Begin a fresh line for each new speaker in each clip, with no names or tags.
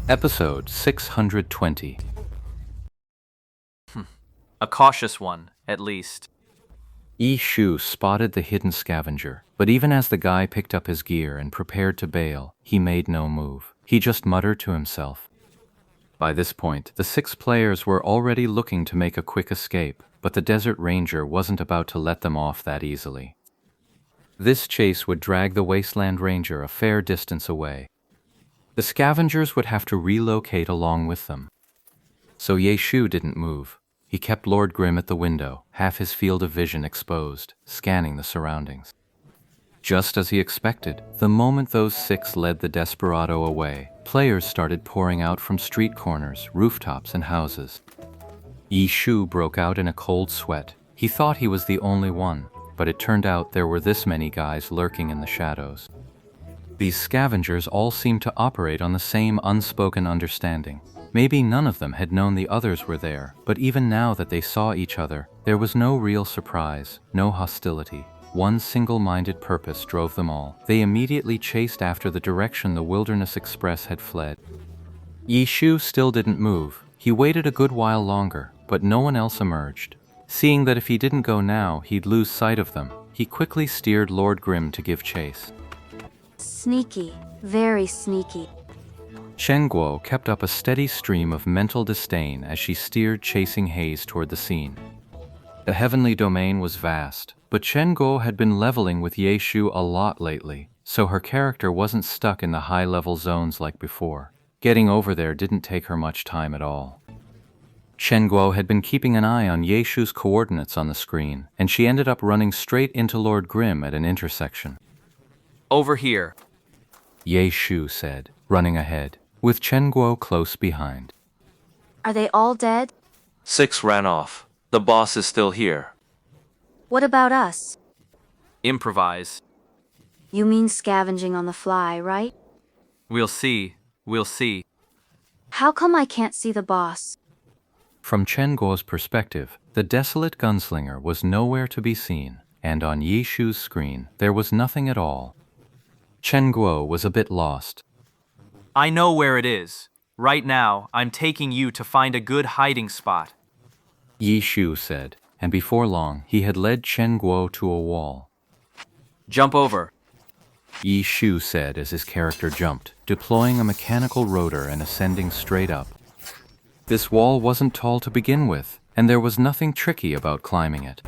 Episode 620.
A cautious one, at least.
Yi Shu spotted the hidden scavenger, but even as the guy picked up his gear and prepared to bail, he made no move. He just muttered to himself. By this point, the 6 players were already looking to make a quick escape, but the Desert Ranger wasn't about to let them off that easily. This chase would drag the Wasteland Ranger a fair distance away. The scavengers would have to relocate along with them. So Ye Shu didn't move. He kept Lord Grimm at the window, half his field of vision exposed, scanning the surroundings. Just as he expected, the moment those 6 led the desperado away, players started pouring out from street corners, rooftops, and houses. Yi Shu broke out in a cold sweat. He thought he was the only one, but it turned out there were this many guys lurking in the shadows. These scavengers all seemed to operate on the same unspoken understanding. Maybe none of them had known the others were there, but even now that they saw each other, there was no real surprise, no hostility. One single-minded purpose drove them all. They immediately chased after the direction the Wilderness Express had fled. Yi Shu still didn't move. He waited a good while longer, but no one else emerged. Seeing that if he didn't go now, he'd lose sight of them, he quickly steered Lord Grimm to give chase.
Sneaky, very sneaky.
Chen Guo kept up a steady stream of mental disdain as she steered chasing haze toward the scene. The heavenly domain was vast, but Chen Guo had been leveling with Ye Shu a lot lately, so her character wasn't stuck in the high-level zones like before. Getting over there didn't take her much time at all. Chen Guo had been keeping an eye on Ye Shu's coordinates on the screen, and she ended up running straight into Lord Grimm at an intersection.
Over here.
Ye Shu said, running ahead, with Chen Guo close behind.
Are they all dead?
6 ran off. The boss is still here.
What about us?
Improvise.
You mean scavenging on the fly, right?
We'll see.
How come I can't see the boss?
From Chen Guo's perspective, the desolate gunslinger was nowhere to be seen, and on Yi Shu's screen there was nothing at all. Chen Guo was a bit lost.
I know where it is. Right now, I'm taking you to find a good hiding spot.
Yi Shu said, and before long he had led Chen Guo to a wall.
Jump over.
Yi Shu said as his character jumped, deploying a mechanical rotor and ascending straight up. This wall wasn't tall to begin with, and there was nothing tricky about climbing it.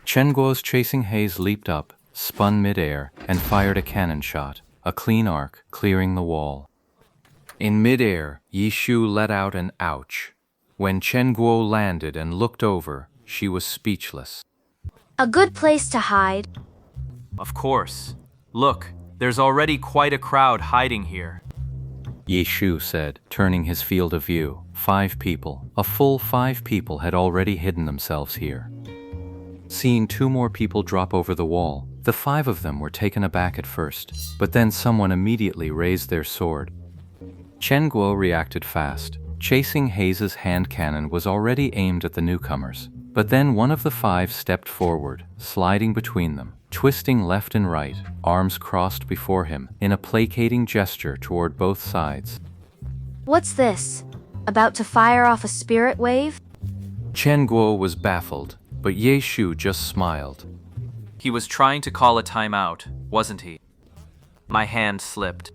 Chen Guo's chasing haze leaped up, spun mid-air, and fired a cannon shot, a clean arc, clearing the wall. In mid-air, Yi Shu let out an ouch. When Chen Guo landed and looked over, she was speechless.
A good place to hide.
Of course. Look, there's already quite a crowd hiding here.
Yi Shu said, turning his field of view. 5 people, a full 5 people had already hidden themselves here. Seeing 2 more people drop over the wall, the 5 of them were taken aback at first, but then someone immediately raised their sword. Chen Guo reacted fast. Chasing Haze's hand cannon was already aimed at the newcomers, but then one of the 5 stepped forward, sliding between them, twisting left and right, arms crossed before him, in a placating gesture toward both sides.
What's this? About to fire off a spirit wave?
Chen Guo was baffled, but Ye Shu just smiled.
He was trying to call a timeout, wasn't he? My hand slipped.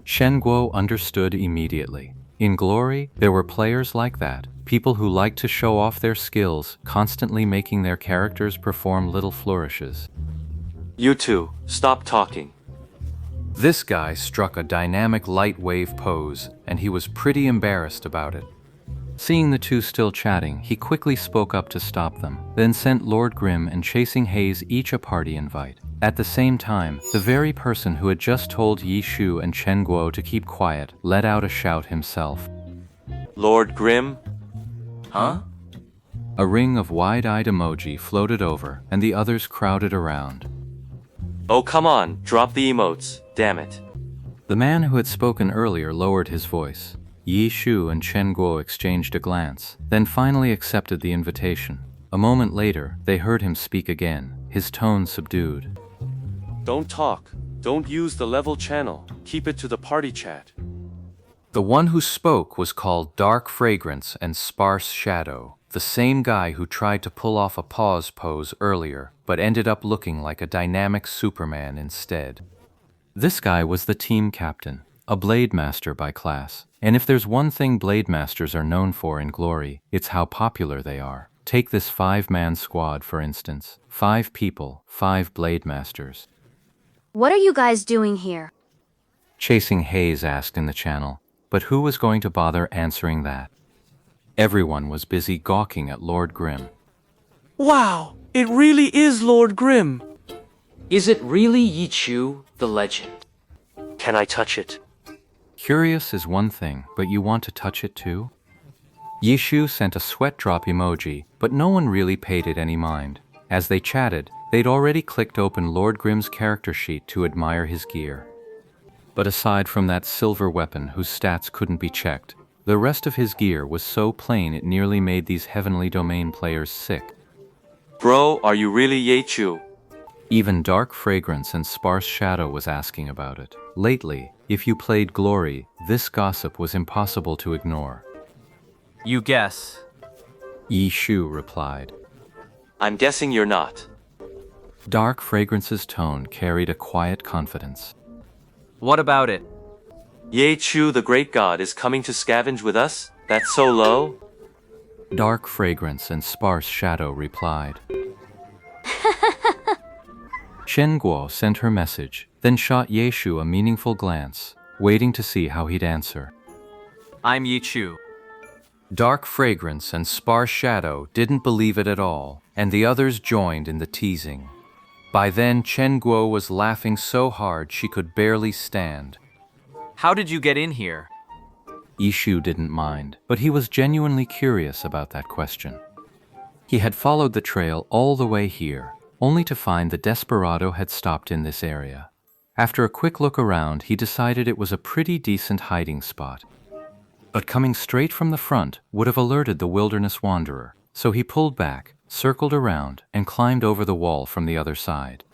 Chen Guo understood immediately. In Glory, there were players like that, people who liked to show off their skills, constantly making their characters perform little flourishes.
You 2, stop talking.
This guy struck a dynamic light wave pose, and he was pretty embarrassed about it. Seeing the 2 still chatting, he quickly spoke up to stop them, then sent Lord Grimm and Chasing Haze each a party invite. At the same time, the very person who had just told Yi Shu and Chen Guo to keep quiet let out a shout himself.
Lord Grimm?
Huh?
A ring of wide-eyed emoji floated over, and the others crowded around.
Oh come on, drop the emotes, damn it.
The man who had spoken earlier lowered his voice. Yi Shu and Chen Guo exchanged a glance, then finally accepted the invitation. A moment later, they heard him speak again, his tone subdued.
Don't talk. Don't use the level channel. Keep it to the party chat.
The one who spoke was called Dark Fragrance and Sparse Shadow, the same guy who tried to pull off a pause pose earlier, but ended up looking like a dynamic Superman instead. This guy was the team captain, a Blade Master by class. And if there's one thing Blade Masters are known for in Glory, it's how popular they are. Take this 5-man squad, for instance. 5 people, 5 Blade Masters.
What are you guys doing here?
Chasing Haze asked in the channel, but who was going to bother answering that? Everyone was busy gawking at Lord Grimm.
Wow, it really is Lord Grimm.
Is it really Yichu, the legend?
Can I touch it?
Curious is one thing, but you want to touch it too? Yishu sent a sweat drop emoji, but no one really paid it any mind. As they chatted, they'd already clicked open Lord Grimm's character sheet to admire his gear. But aside from that silver weapon whose stats couldn't be checked, the rest of his gear was so plain it nearly made these Heavenly Domain players sick.
Bro, are you really Yechu?
Even Dark Fragrance and Sparse Shadow was asking about it. Lately, if you played Glory, this gossip was impossible to ignore.
You guess.
Yi Shu replied.
I'm guessing you're not.
Dark Fragrance's tone carried a quiet confidence.
What about it?
Yechu, the great god, is coming to scavenge with us? That's so low?
Dark Fragrance and Sparse Shadow replied. Shen Guo sent her message, then shot Yeshu a meaningful glance, waiting to see how he'd answer.
I'm Yichu.
Dark Fragrance and Sparse Shadow didn't believe it at all, and the others joined in the teasing. By then, Chen Guo was laughing so hard she could barely stand.
How did you get in here?
Yishu didn't mind, but he was genuinely curious about that question. He had followed the trail all the way here, only to find the desperado had stopped in this area. After a quick look around, he decided it was a pretty decent hiding spot. But coming straight from the front would have alerted the wilderness wanderer, so he pulled back, circled around, and climbed over the wall from the other side.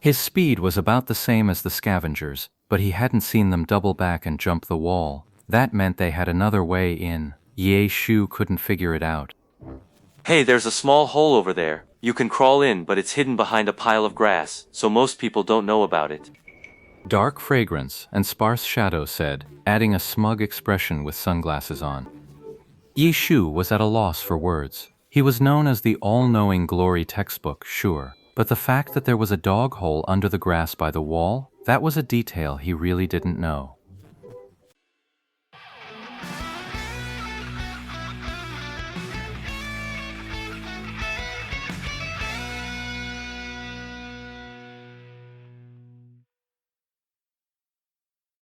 His speed was about the same as the scavengers, but he hadn't seen them double back and jump the wall. That meant they had another way in. Ye Shu couldn't figure it out.
Hey, there's a small hole over there. You can crawl in, but it's hidden behind a pile of grass, so most people don't know about it.
Dark Fragrance and Sparse Shadow said, adding a smug expression with sunglasses on. Yi Shu was at a loss for words. He was known as the all-knowing Glory textbook, sure, but the fact that there was a dog hole under the grass by the wall, that was a detail he really didn't know.